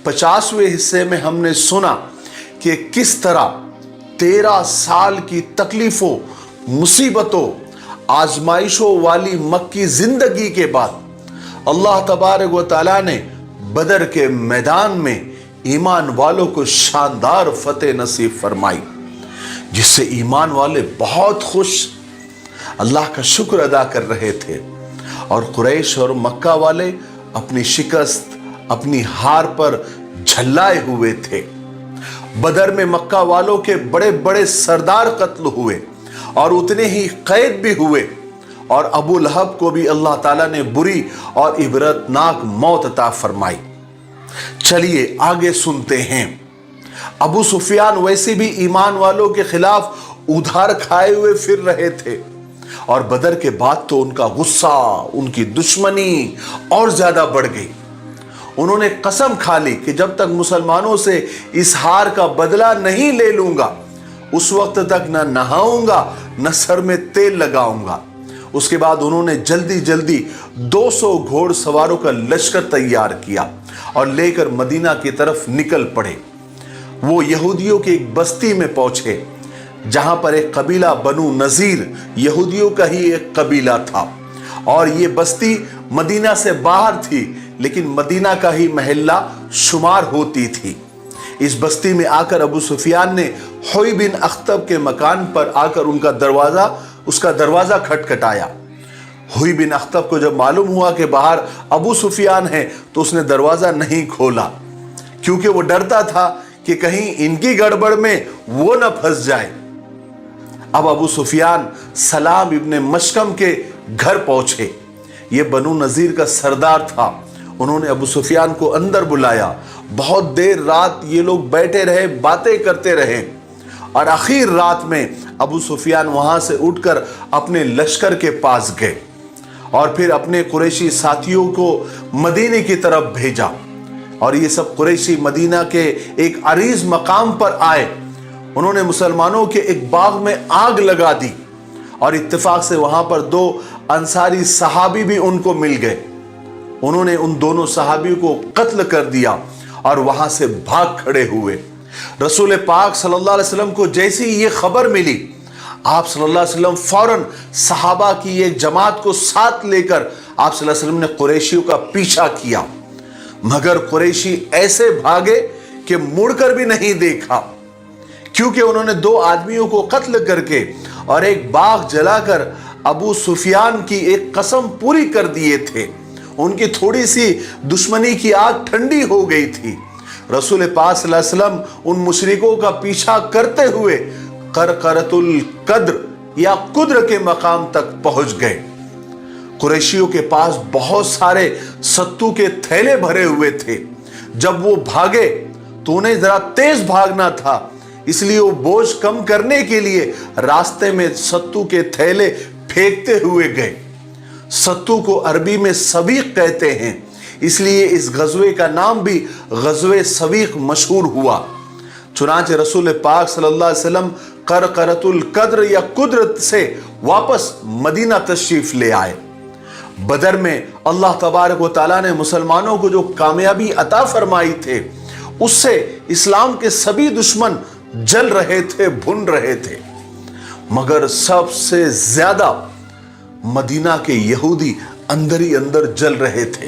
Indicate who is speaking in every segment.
Speaker 1: 50वें हिस्से में हमने सुना कि किस तरह 13 साल की तकलीफों, मुसीबतों, आजमाइशों वाली मक्की जिंदगी के बाद अल्लाह तबारक व तआला ने बदर के मैदान में ईमान वालों को शानदार फतेह नसीब फरमाई, जिससे ईमान वाले बहुत खुश अल्लाह का शुक्र अदा कर रहे थे। और कुरैश और मक्का वाले अपनी शिकस्त, अपनी हार पर झल्लाए हुए थे। बदर में मक्का वालों के बड़े बड़े सरदार कत्ल हुए और उतने ही कैद भी हुए, और अबू लहब को भी अल्लाह ताला ने बुरी और इबरतनाक मौत अता फरमाई। चलिए आगे सुनते हैं। अबू सुफियान वैसे भी ईमान वालों के खिलाफ उधार खाए हुए फिर रहे थे, और बदर के बाद तो उनका गुस्सा, उनकी दुश्मनी और ज्यादा बढ़ गई। उन्होंने कसम खा ली कि जब तक मुसलमानों से इस हार का बदला नहीं ले लूंगा, उस वक्त तक न नहाऊंगा न सर में तेल लगाऊंगा। उसके बाद उन्होंने जल्दी जल्दी 200 घोड़सवारों का लश्कर तैयार किया और लेकर मदीना की तरफ निकल पड़े। वो यहूदियों की एक बस्ती में पहुंचे, जहां पर एक कबीला बनु नजीर यहूदियों का ही एक कबीला था, और ये बस्ती मदीना से बाहर थी, लेकिन मदीना का ही महल्ला शुमार होती थी। इस बस्ती में आकर अबू सुफियान ने हुई बिन अख्तब के मकान पर आकर उसका दरवाजा खटखटाया। हुई बिन अख्तब को जब मालूम हुआ कि बाहर अबू सुफियान है, तो उसने दरवाजा नहीं खोला, क्योंकि वो डरता था कि कहीं इनकी गड़बड़ में वो न फंस जाए। अब अबू सुफियान सलाम इब्ने मशकम के घर पहुंचे। ये बनु नजीर का सरदार था। उन्होंने अबू सुफियान को अंदर बुलाया। बहुत देर रात ये लोग बैठे रहे, बातें करते रहे, और आखिर रात में अबू सुफियान वहां से उठकर अपने लश्कर के पास गए और फिर अपने कुरैशी साथियों को मदीने की तरफ भेजा। और ये सब कुरैशी मदीना के एक अरीज मकाम पर आए। उन्होंने मुसलमानों के एक बाग में आग लगा दी, और इत्तेफाक से वहां पर 2 अंसारी सहाबी भी उनको मिल गए। उन्होंने उन दोनों सहाबियों को कत्ल कर दिया और वहां से भाग खड़े हुए। रसूल पाक सल्लल्लाहु अलैहि वसल्लम को जैसी ये खबर मिली, आप सल्लल्लाहु अलैहि वसल्लम फौरन सहाबा की एक जमात को साथ लेकर आप सल्लल्लाहु अलैहि वसल्लम ने कुरैशियों का पीछा किया, मगर कुरैशी ऐसे भागे कि मुड़कर भी नहीं देखा, क्योंकि उन्होंने 2 आदमियों को कत्ल करके और एक बाग जलाकर अबू सुफियान की एक कसम पूरी कर दिए थे। उनकी थोड़ी सी दुश्मनी की आग ठंडी हो गई थी। रसूल पाक सल्लल्लाहु अलैहि वसल्लम उन मुशरिकों का पीछा करते हुए करकरतुल कद्र या कुद्र के मकाम तक पहुंच गए। कुरैशियों के पास बहुत सारे सत्तू के थैले भरे हुए थे। जब वो भागे तो उन्हें जरा तेज भागना था, इसलिए वो बोझ कम करने के लिए रास्ते में सत्तू के थैले फेंकते हुए गए। सत्तू को अरबी में सवीक कहते हैं, इसलिए इस गज़वे का नाम भी गज़वे सवीक मशहूर हुआ। चुनांचे रसूल पाक सल्लल्लाहु अलैहि वसल्लम करकरतुल कद्र या कुदरत से वापस मदीना तशरीफ ले आए। बदर में अल्लाह तबारक व तआला ने मुसलमानों को जो कामयाबी अता फरमाई थे, उससे इस्लाम के सभी दुश्मन जल रहे थे, भुन रहे थे, मगर सबसे ज्यादा मदीना के यहूदी अंदर ही अंदर जल रहे थे।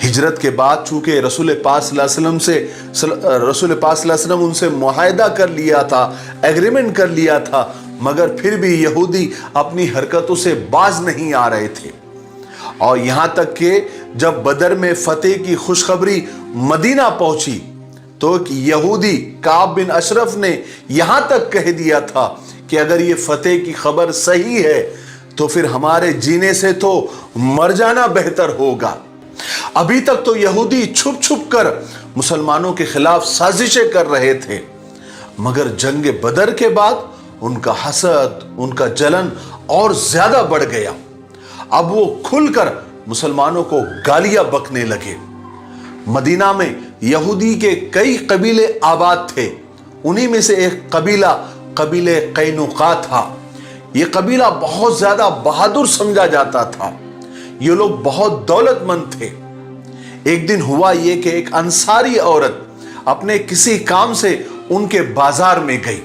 Speaker 1: हिजरत के बाद चूंकि रसूल पाक सल्लल्लाहु अलैहि वसल्लम उनसे मुआहदा कर लिया था, एग्रीमेंट कर लिया था, मगर फिर भी यहूदी अपनी हरकतों से बाज नहीं आ रहे थे। और यहां तक कि जब बदर में फतेह की खुशखबरी मदीना पहुंची, तो एक यहूदी काब बिन अशरफ ने यहां तक कह दिया था कि अगर ये फतेह की खबर सही है तो फिर हमारे जीने से तो मर जाना बेहतर होगा। अभी तक तो यहूदी छुप छुप कर मुसलमानों के खिलाफ साजिशें कर रहे थे, मगर जंग बदर के बाद उनका हसद, उनका जलन और ज्यादा बढ़ गया। अब वो खुलकर मुसलमानों को गालियां बकने लगे। मदीना में यहूदी के कई कबीले आबाद थे। उन्हीं में से एक कबीले कैनुका था। यह कबीला बहुत ज्यादा बहादुर समझा जाता था। ये लोग बहुत दौलतमंद थे। ایک دن ہوا یہ کہ ایک انصاری عورت اپنے کسی کام سے ان کے بازار میں گئی۔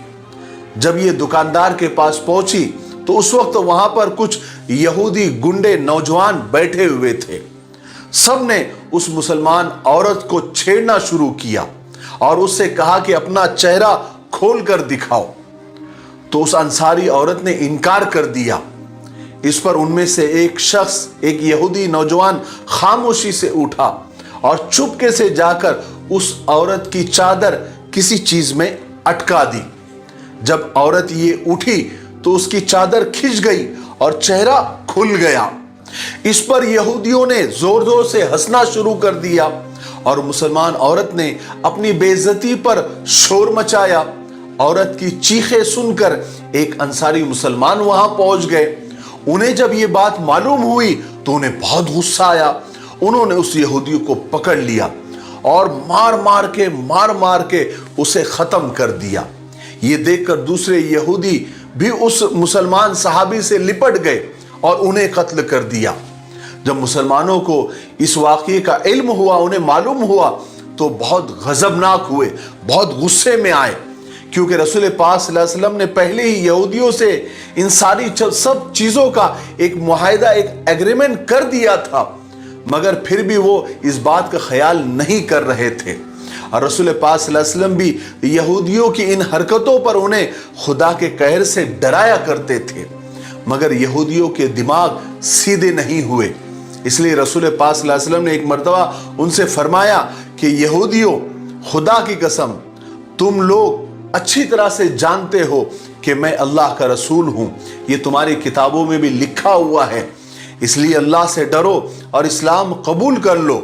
Speaker 1: جب یہ دکاندار کے پاس پہنچی تو اس وقت وہاں پر کچھ یہودی گنڈے نوجوان بیٹھے ہوئے تھے۔ سب نے اس مسلمان عورت کو چھیڑنا شروع کیا اور اس سے کہا کہ اپنا چہرہ کھول کر دکھاؤ۔ تو اس انصاری عورت نے انکار کر دیا۔ اس پر ان میں سے ایک شخص، ایک یہودی نوجوان خاموشی سے اٹھا اور چپکے سے جا کر اس عورت کی چادر کسی چیز میں اٹکا دی۔ جب عورت یہ اٹھی تو اس کی چادر کھنچ گئی اور چہرہ کھل گیا۔ اس پر یہودیوں نے زور زور سے ہنسنا شروع کر دیا اور مسلمان عورت نے اپنی بے عزتی پر شور مچایا۔ عورت کی چیخیں سن کر ایک انصاری مسلمان وہاں پہنچ گئے۔ انہیں جب یہ بات معلوم ہوئی تو انہیں بہت غصہ آیا۔ انہوں نے اس یہودی کو پکڑ لیا اور مار مار کے اسے ختم کر دیا۔ یہ دیکھ کر دوسرے یہودی بھی اس مسلمان صحابی سے لپٹ گئے اور انہیں قتل کر دیا۔ جب مسلمانوں کو اس واقعے کا علم ہوا، انہیں معلوم ہوا، تو بہت غضبناک ہوئے، بہت غصے میں آئے، کیونکہ رسول پاک صلی اللہ علیہ وسلم نے پہلے ہی یہودیوں سے ان ساری سب چیزوں کا ایک معاہدہ، ایک ایگریمنٹ کر دیا تھا، مگر پھر بھی وہ اس بات کا خیال نہیں کر رہے تھے۔ اور رسول پاک صلی اللہ علیہ وسلم بھی یہودیوں کی ان حرکتوں پر انہیں خدا کے قہر سے ڈرایا کرتے تھے، مگر یہودیوں کے دماغ سیدھے نہیں ہوئے۔ اس لیے رسول پاک صلی اللہ علیہ وسلم نے ایک مرتبہ ان سے فرمایا کہ یہودیوں، خدا کی قسم تم لوگ اچھی طرح سے جانتے ہو کہ میں اللہ کا رسول ہوں، یہ تمہاری کتابوں میں بھی لکھا ہوا ہے، اس لیے اللہ سے ڈرو اور اسلام قبول کر لو،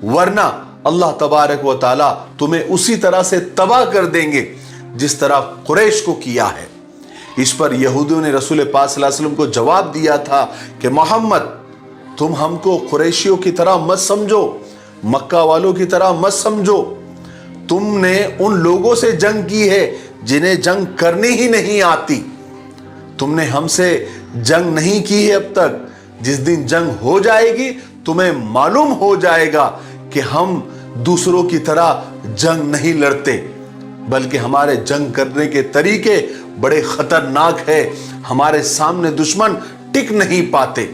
Speaker 1: ورنہ اللہ تبارک و تعالیٰ تمہیں اسی طرح سے تباہ کر دیں گے جس طرح قریش کو کیا ہے۔ اس پر یہودیوں نے رسول پاک صلی اللہ علیہ وسلم کو جواب دیا تھا کہ محمد، تم ہم کو قریشیوں کی طرح مت سمجھو، مکہ والوں کی طرح مت سمجھو، تم نے ان لوگوں سے جنگ کی ہے جنہیں جنگ کرنی ہی نہیں آتی، تم نے ہم سے جنگ نہیں کی ہے اب تک، جس دن جنگ ہو جائے گی تمہیں معلوم ہو جائے گا کہ ہم دوسروں کی طرح جنگ نہیں لڑتے، بلکہ ہمارے جنگ کرنے کے طریقے بڑے خطرناک ہے، ہمارے سامنے دشمن ٹک نہیں پاتے۔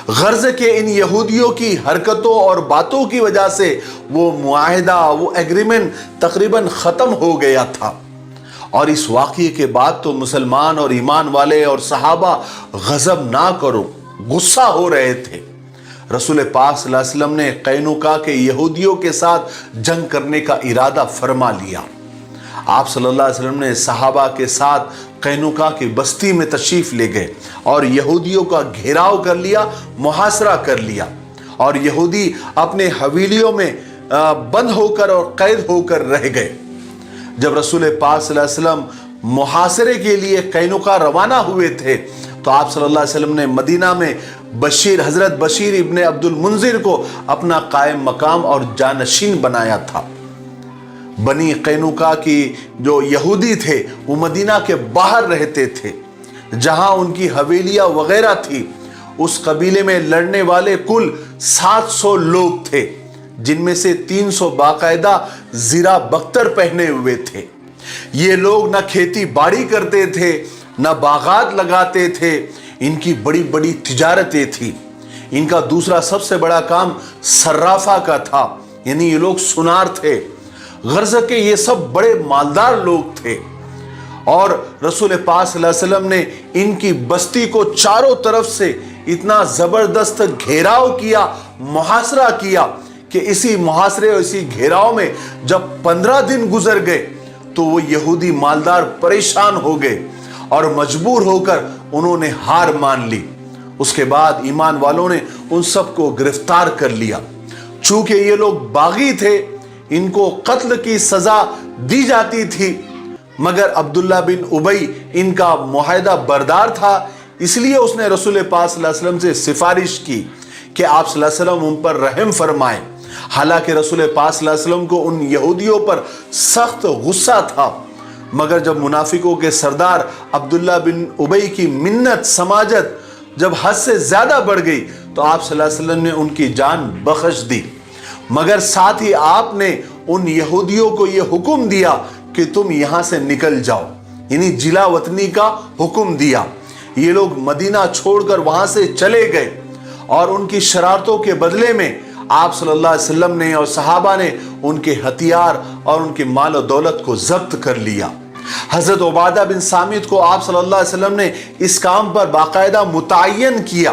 Speaker 1: غرض کہ ان یہودیوں کی حرکتوں اور باتوں کی وجہ سے وہ معاہدہ، وہ ایگریمنٹ تقریباً ختم ہو گیا تھا۔ اور اس واقعے کے بعد تو مسلمان اور ایمان والے اور صحابہ غضبناک اور غصہ ہو رہے تھے۔ رسول پاک صلی اللہ علیہ وسلم نے قینوقا کے یہودیوں کے ساتھ جنگ کرنے کا ارادہ فرما لیا۔ آپ صلی اللہ علیہ وسلم نے صحابہ کے ساتھ قینوقا کی بستی میں تشریف لے گئے اور یہودیوں کا گھیراؤ کر لیا، محاصرہ کر لیا، اور یہودی اپنے حویلیوں میں بند ہو کر اور قید ہو کر رہ گئے۔ جب رسول پاک صلی اللہ علیہ وسلم محاصرے کے لیے قینوقا روانہ ہوئے تھے تو آپ صلی اللہ علیہ وسلم نے مدینہ میں حضرت بشیر ابن عبد المنذر کو اپنا قائم مقام اور جانشین بنایا تھا۔ بنی قینوقا کی جو یہودی تھے وہ مدینہ کے باہر رہتے تھے، جہاں ان کی حویلیاں وغیرہ تھی۔ اس قبیلے میں لڑنے والے کل 700 لوگ تھے، جن میں سے 300 باقاعدہ زرہ بختر پہنے ہوئے تھے۔ یہ لوگ نہ کھیتی باڑی کرتے تھے، نہ باغات لگاتے تھے، ان کی بڑی بڑی تجارتیں تھی۔ ان کا دوسرا سب سے بڑا کام صرافہ کا تھا، یعنی یہ لوگ سنار تھے۔ غرض کہ یہ سب بڑے مالدار لوگ تھے، اور رسول پاک صلی اللہ علیہ وسلم نے ان کی بستی کو چاروں طرف سے اتنا زبردست گھیراؤ کیا، محاصرہ کیا کہ اسی محاصرے اور اسی گھیراؤ میں جب 15 دن گزر گئے تو وہ یہودی مالدار پریشان ہو گئے اور مجبور ہو کر انہوں نے ہار مان لی۔ اس کے بعد ایمان والوں نے ان سب کو گرفتار کر لیا۔ چونکہ یہ لوگ باغی تھے، ان کو قتل کی سزا دی جاتی تھی، مگر عبداللہ بن ابی ان کا معاہدہ بردار تھا، اس لیے اس نے رسول پاک صلی اللہ علیہ وسلم سے سفارش کی کہ آپ صلی اللہ علیہ وسلم ان پر رحم فرمائیں۔ حالانکہ رسول پاک صلی اللہ علیہ وسلم کو ان یہودیوں پر سخت غصہ تھا، مگر جب منافقوں کے سردار عبداللہ بن ابی کی منت سماجت جب حد سے زیادہ بڑھ گئی تو آپ صلی اللہ علیہ وسلم نے ان کی جان بخش دی۔ मगर साथ ही आपने उन यहूदियों को यह हुक्म दिया कि तुम यहां से निकल जाओ, यानी जिला वतनी का हुक्म दिया। ये लोग मदीना छोड़कर वहां से चले गए और उनकी शरारतों के बदले में आप सल्लल्लाहु अलैहि वसल्लम ने और सहाबा ने उनके हथियार और उनके माल और दौलत को जब्त कर लिया। हजरत उबादा बिन सामित को आप सल्लल्लाहु अलैहि वसल्लम ने इस काम पर बाकायदा मुतय्यन किया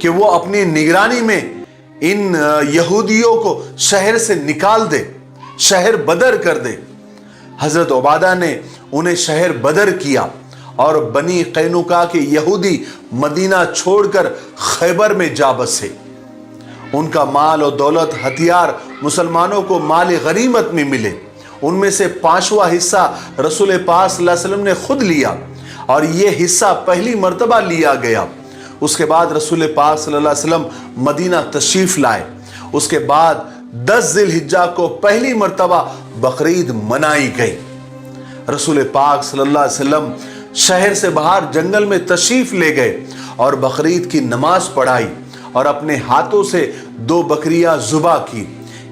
Speaker 1: कि वो अपनी निगरानी में इन यहूदियों को शहर से निकाल दे, शहर बदर कर दे। हजरत उबादा ने उन्हें शहर बदर किया और बनी कैनुका के यहूदी मदीना छोड़कर खैबर में जा बसे। उनका माल और दौलत, हथियार मुसलमानों को माल गनीमत में मिले। उनमें से 5वां हिस्सा रसूल पाक सल्लल्लाहु अलैहि वसल्लम ने खुद लिया और यह हिस्सा पहली मर्तबा लिया गया। उसके बाद रसूल पाक सल्लल्लाहु अलैहि वसल्लम मदीना तशरीफ लाए। उसके बाद 10 ज़िलहिज्जा को पहली मर्तबा बकरीद मनाई गई। रसूल पाक सल्लल्लाहु अलैहि वसल्लम शहर से बाहर जंगल में तशरीफ ले गए और बकरीद की नमाज पढ़ाई और अपने हाथों से 2 बकरियां ज़ुबा की।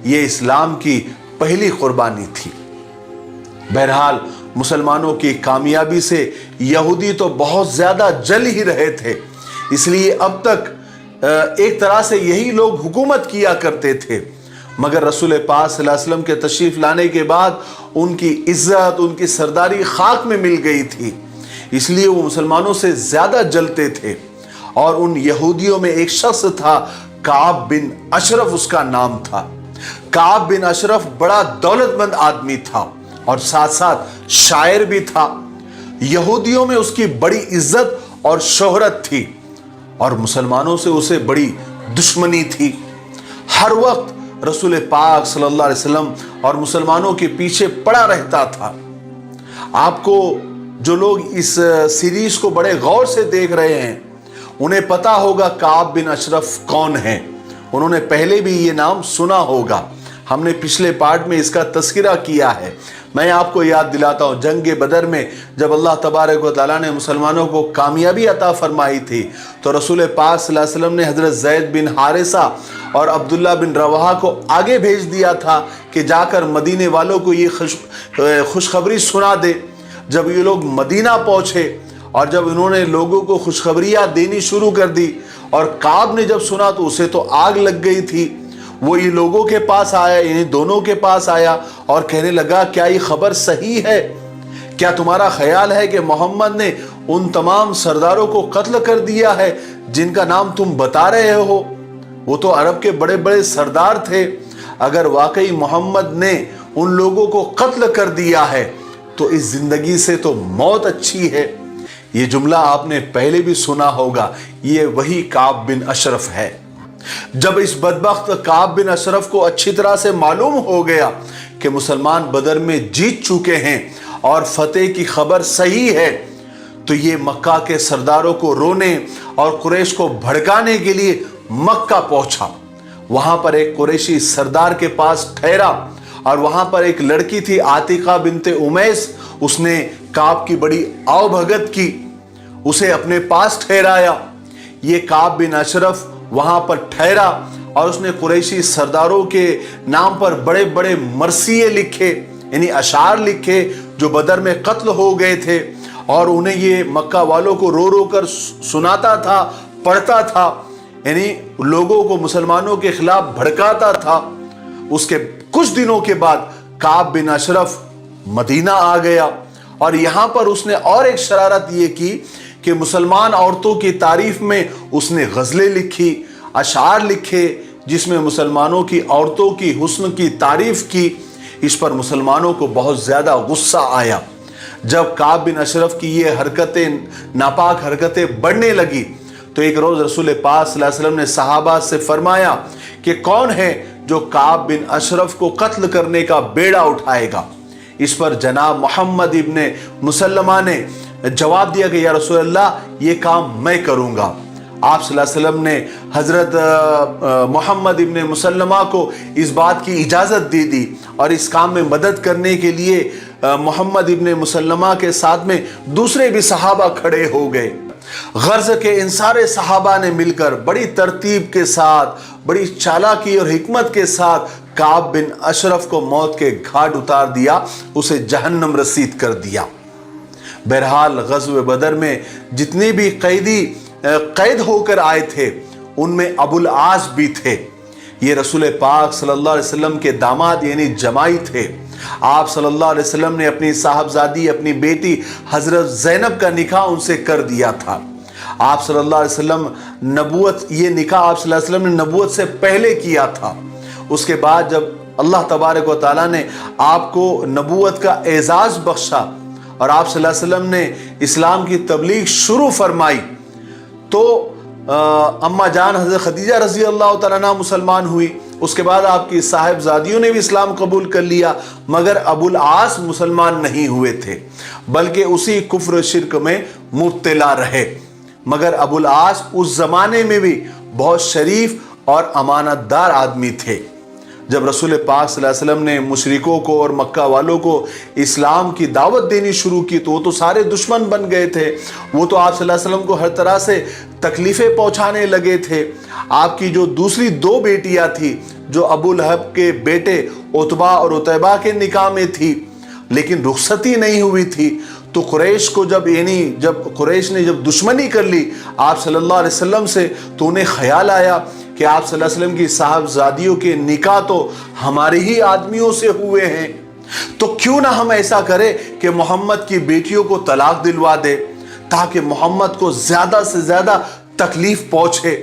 Speaker 1: ये इस्लाम की पहली कुर्बानी थी। बहरहाल मुसलमानों की कामयाबी से यहूदी तो बहुत ज्यादा जल ही रहे थे, इसलिए अब तक एक तरह से यही लोग हुकूमत किया करते थे। मगर रसूल पाक सल्लल्लाहु अलैहि वसल्लम के तशरीफ लाने के बाद उनकी इज्जत, उनकी सरदारी खाक में मिल गई थी, इसलिए वो मुसलमानों से ज्यादा जलते थे। और उन यहूदियों में एक शख्स था, काब बिन अशरफ उसका नाम था। काब बिन अशरफ बड़ा दौलतमंद आदमी था और साथ साथ शायर भी था। यहूदियों में उसकी बड़ी इज्जत और शोहरत थी और मुसलमानों से उसे बड़ी दुश्मनी थी। हर वक्त रसूल पाक सल्लल्लाहु अलैहि वसल्लम और मुसलमानों के पीछे पड़ा रहता था। आपको जो लोग इस सीरीज को बड़े गौर से देख रहे हैं उन्हें पता होगा काब बिन अशरफ कौन है। उन्होंने पहले भी ये नाम सुना होगा, हमने पिछले पार्ट में इसका तस्करा किया है। मैं आपको याद दिलाता हूँ, जंग बदर में जब अल्लाह तबारक व तआला ने मुसलमानों को कामयाबी अता फरमाई थी तो रसूल पाक सल्लल्लाहु अलैहि वसल्लम ने हजरत ज़ैद बिन हारिसा और अब्दुल्ला बिन रवाहा को आगे भेज दिया था कि जाकर मदीने वालों को ये खुशखबरी सुना दे। जब ये लोग मदीना पहुँचे और जब इन्होंने लोगों को खुशखबरियाँ देनी शुरू कर दी और काब ने जब सुना तो उसे तो आग लग गई थी। वो ये लोगों के पास आया, इन्हीं दोनों के पास आया और कहने लगा, क्या ये खबर सही है? क्या तुम्हारा ख्याल है कि मोहम्मद ने उन तमाम सरदारों को कत्ल कर दिया है जिनका नाम तुम बता रहे हो? वो तो अरब के बड़े बड़े सरदार थे। अगर वाकई मोहम्मद ने उन लोगों को कत्ल कर दिया है तो इस जिंदगी से तो मौत अच्छी है। ये जुमला आपने पहले भी सुना होगा, ये वही काब बिन अशरफ है। जब इस बदबख्त काब बिन अशरफ को अच्छी तरह से मालूम हो गया कि मुसलमान बदर में जीत चुके हैं और फतेह की खबर सही है, तो ये मक्का के सरदारों को रोने और कुरैश को भड़काने के लिए मक्का पहुंचा। वहां पर एक कुरैशी सरदार के पास ठहरा और वहां पर एक लड़की थी आतिका बिनते उमैस, उसने काब की बड़ी आवभगत की, उसे अपने पास ठहराया। ये काब बिन अशरफ वहां पर ठहरा और उसने कुरैशी सरदारों के नाम पर बड़े बड़े मरसिये लिखे, यानी अशार लिखे जो बदर में कत्ल हो गए थे, और उन्हें ये मक्का वालों को रो रो कर सुनाता था, पढ़ता था, यानी लोगों को मुसलमानों के खिलाफ भड़काता था। उसके कुछ दिनों के बाद काब बिन अशरफ मदीना आ गया और यहां पर उसने और एक शरारत ये की कि मुसलमान औरतों की तारीफ में उसने गज़लें लिखी, अशार लिखे जिसमें मुसलमानों की औरतों की हुस्न की तारीफ की। इस पर मुसलमानों को बहुत ज़्यादा गुस्सा आया। जब काब बिन अशरफ की ये हरकतें, नापाक हरकतें बढ़ने लगी तो एक रोज़ रसूल पाक सल्लल्लाहु अलैहि वसल्लम ने सहाबा से फरमाया कि कौन है जो काब बिन अशरफ को कत्ल करने का बेड़ा उठाएगा। इस पर जनाब मोहम्मद इब्ने मुसल्लमा ने जवाब दिया कि या रसूल अल्लाह, ये काम मैं करूँगा। आप सल्लल्लाहु अलैहि वसल्लम ने हज़रत मोहम्मद इब्ने मुसल्लमा को इस बात की इजाज़त दे दी और इस काम में मदद करने के लिए मोहम्मद इब्ने मुसल्लमा के साथ में दूसरे भी सहाबा खड़े हो गए। गर्ज के इन सारे सहाबा ने मिलकर बड़ी तरतीब के साथ, बड़ी चालाकी और हिकमत के साथ काब बिन अशरफ को मौत के घाट उतार दिया, उसे जहन्नम रसीद कर दिया। बहरहाल ग़ज़वे बदर में जितने भी कैद होकर आए थे उनमें अबुल आस भी थे। ये रसूल पाक सल्लल्लाहु अलैहि वसल्लम के दामाद यानी जमाई थे। आप सल्लल्लाहु अलैहि वसल्लम ने अपनी साहबजादी, अपनी बेटी हजरत ज़ैनब का निकाह उनसे कर दिया था। आप सल्लल्लाहु अलैहि वसल्लम नबूवत, ये निकाह आप सल्लल्लाहु अलैहि वसल्लम ने नबूवत से पहले किया था। उसके बाद जब अल्लाह तबारक व तआला ने आपको नबूवत का एजाज़ बख्शा और आप सल्लल्लाहु अलैहि वसल्लम ने इस्लाम की तबलीग शुरू फरमाई, तो अम्मा जान हज़रत खदीजा रज़ी अल्लाह तआला अन्हा मुसलमान हुई। उसके बाद आपकी साहिबजादियों ने भी इस्लाम कबूल कर लिया, मगर अबुल आस मुसलमान नहीं हुए थे, बल्कि उसी कुफ्र शिर्क में मुब्तला रहे। मगर अबुल आस उस ज़माने में भी बहुत शरीफ और अमानतदार आदमी थे। जब रसूल पाक सल्लल्लाहु अलैहि वसल्लम ने मुशरिकों को और मक्का वालों को इस्लाम की दावत देनी शुरू की तो वो तो सारे दुश्मन बन गए थे। वो तो आप सल्लल्लाहु अलैहि वसल्लम को हर तरह से तकलीफ़ें पहुंचाने लगे थे। आपकी जो दूसरी दो बेटियां थी, जो अबू लहब के बेटे उतबा और उतैबा के निकाह में थी, लेकिन रुखसती नहीं हुई थी, तो कुरैश को जब कुरैश ने जब दुश्मनी कर ली आप सल्लल्लाहु अलैहि वसल्लम से, तो उन्हें ख्याल आया कि आप सल्लल्लाहु अलैहि वसल्लम की साहबजादियों के निकाह तो हमारे ही आदमियों से हुए हैं, तो क्यों ना हम ऐसा करें कि मोहम्मद की बेटियों को तलाक दिलवा दे, ताकि मोहम्मद को ज़्यादा से ज़्यादा तकलीफ़ पहुँचे।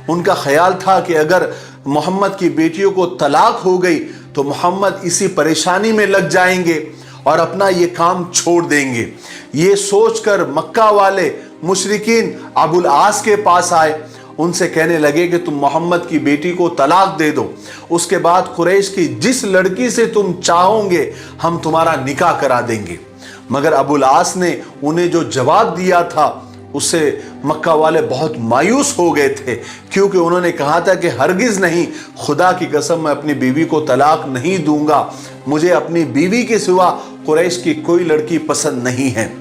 Speaker 1: उनका ख्याल था कि अगर मोहम्मद की बेटियों को तलाक हो गई तो मोहम्मद इसी परेशानी में लग जाएंगे और अपना ये काम छोड़ देंगे। ये सोचकर मक्का वाले मुशरिकीन अबुल आस के पास आए, उनसे कहने लगे कि तुम मोहम्मद की बेटी को तलाक दे दो, उसके बाद कुरैश की जिस लड़की से तुम चाहोगे हम तुम्हारा निकाह करा देंगे। मगर अबुल आस ने उन्हें जो जवाब दिया था उससे मक्का वाले बहुत मायूस हो गए थे, क्योंकि उन्होंने कहा था कि हरगिज़ नहीं, खुदा की कसम मैं अपनी बीवी को तलाक नहीं दूंगा, मुझे अपनी बीवी के सिवा कुरैश की कोई लड़की पसंद नहीं है।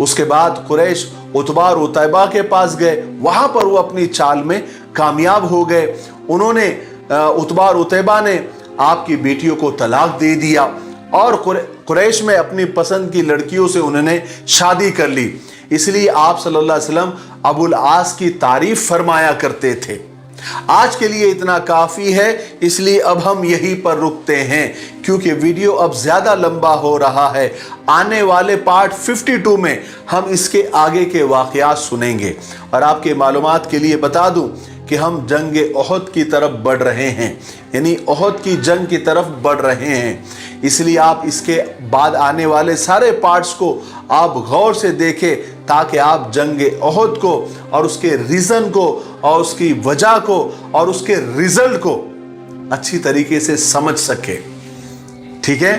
Speaker 1: उसके बाद कुरैश उतबा और उतैबा के पास गए, वहां पर वो अपनी चाल में कामयाब हो गए। उन्होंने उतबा और उतैबा ने आपकी बेटियों को तलाक दे दिया और कुरैश में अपनी पसंद की लड़कियों से उन्होंने शादी कर ली। इसलिए आप सल्लल्लाहु अलैहि वसल्लम अबुल आस की तारीफ फरमाया करते थे। आज के लिए इतना काफ़ी है, इसलिए अब हम यहीं पर रुकते हैं, क्योंकि वीडियो अब ज़्यादा लंबा हो रहा है। आने वाले पार्ट 52 में हम इसके आगे के वाक़यात सुनेंगे। और आपके मालूमात के लिए बता दूं कि हम जंग ओहद की तरफ बढ़ रहे हैं, यानी ओहद की जंग की तरफ बढ़ रहे हैं। इसलिए आप इसके बाद आने वाले सारे पार्ट्स को आप गौर से देखें, ताकि आप जंग ओहद को और उसके रीज़न को और उसकी वजह को और उसके रिज़ल्ट को अच्छी तरीके से समझ सकें। ठीक है।